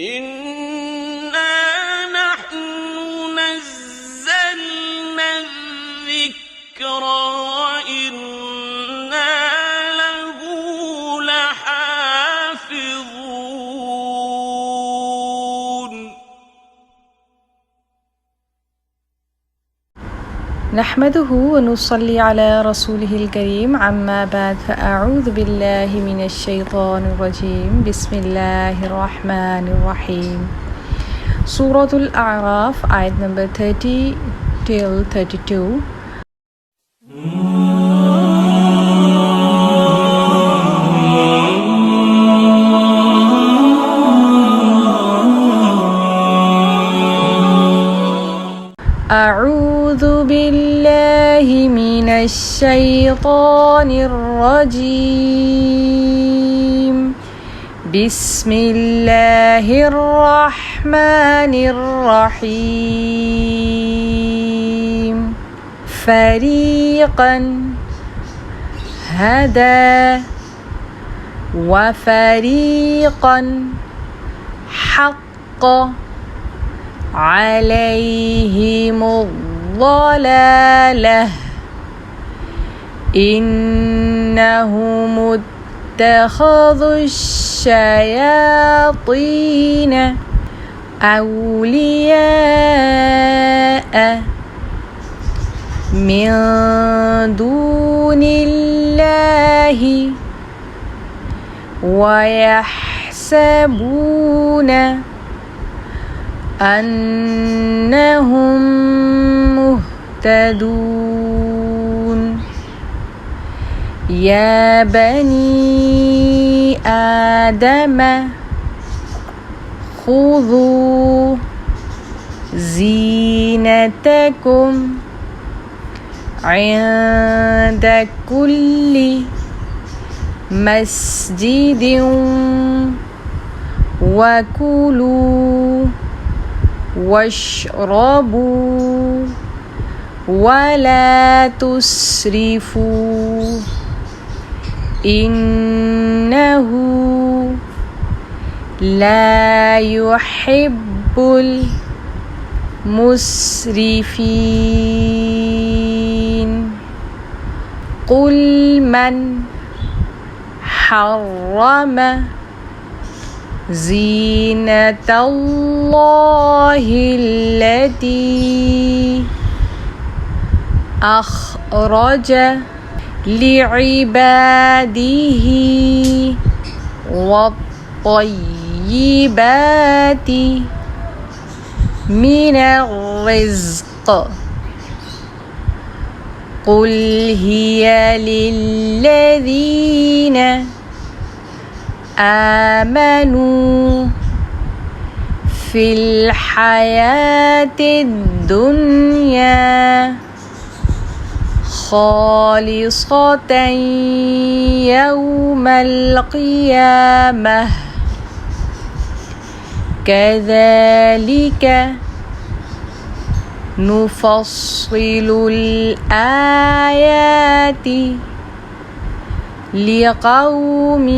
إِنَّا نَحْنُ نَزَّلْنَا الذِّكْرَ وَإِنَّا لَهُ لَحَافِظُونَ نحمده ونصلي على رسوله الكريم عما بعد فأعوذ بالله من الشيطان الرجيم بسم الله الرحمن الرحيم سورة الأعراف ayat number 30 till 32 أعوذ بالله من الشيطان الرجيم بسم الله الرحمن الرحيم فريقا هدى وفريقا حق عليهم الضلالة إنهم اتخذوا الشياطين أولياء من دون الله ويحسبون أنهم مهتدون يا بني آدم خذوا زينتكم عند كل مسجد وكلوا واشربوا ولا تسرفوا إنه لا يحب المسرفين قل من حرم زينة الله التي أخرج لعباده والطيبات من الرزق قل هي للذين آمنوا في الحياة الدنيا خالصة يوم القيامة كذلك نفصل الآيات لقوم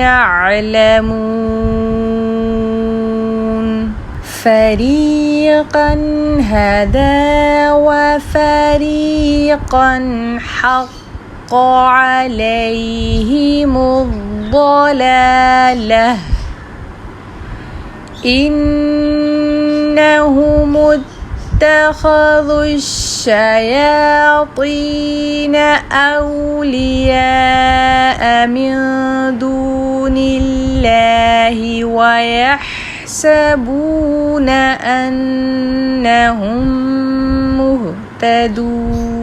يعلمون فريقا هدى وفريقا حق عليهم الضلالة إنهم اتخذوا الشياطين أولياء من دون الله ويحسبون أنهم مهتدون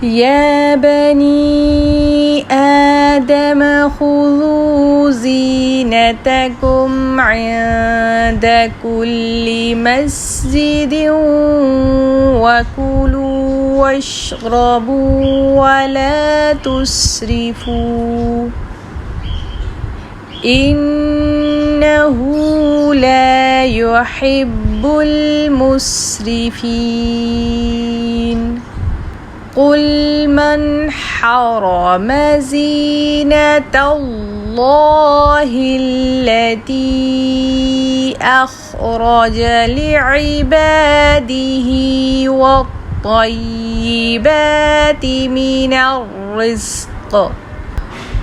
يا بني آدم خذوا زينتكم عند كل مسجد وكلوا واشربوا ولا تسرفوا إنه لا يحب المسرفين قل من حرم زينة الله الله التي أخرج لعباده والطيبات من الرزق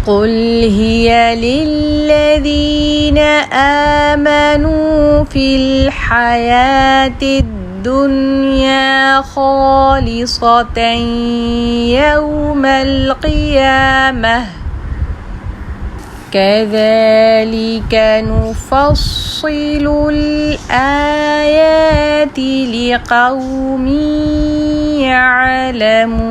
قل هي للذين آمنوا في الحياة الدنيا خالصة يوم القيامة كذلك نفصل الآيات لقوم يعلمون